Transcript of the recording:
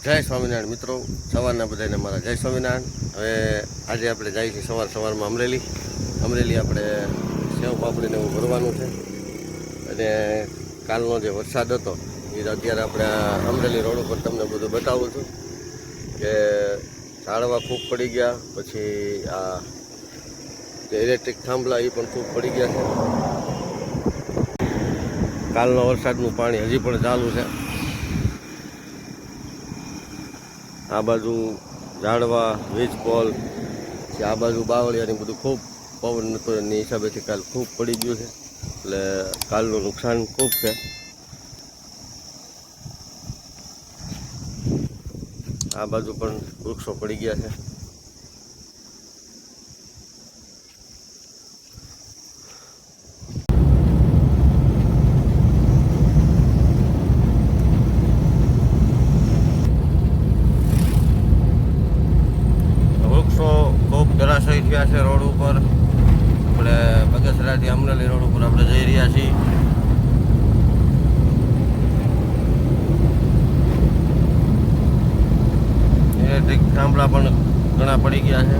જય સ્વામિનારાયણ મિત્રો, સવારના બધાને મારા જય સ્વામિનારાયણ. હવે આજે આપણે જઈએ છીએ સવારમાં અમરેલી આપણે સેવ પાપડીને એવું ભરવાનું છે. અને કાલનો જે વરસાદ હતો એ અત્યારે આપણે અમરેલી રોડ ઉપર તમને બધું બતાવું છું કે ઝાડવા ખૂબ પડી ગયા, પછી આ જે ઇલેક્ટ્રિક થાંભલા એ પણ ખૂબ પડી ગયા છે. કાલનો વરસાદનું પાણી હજી પણ ચાલુ છે. આ બાજુ ઝાડવા, વીજ પોલ, આ બાજુ બાવળિયાની બધું ખૂબ પવન હતો એની હિસાબેથી કાલ ખૂબ પડી ગયું છે. એટલે કાલનું નુકસાન ખૂબ છે. આ બાજુ પણ વૃક્ષો પડી ગયા છે. ખૂબ ધરાશયી થયા છે રોડ ઉપર. આપણે બગસરાથી અમરેલી રોડ ઉપર આપણે જઈ રહ્યા છીએ. ઇલેક્ટ્રિક થાંભલા પણ ઘણા પડી ગયા છે.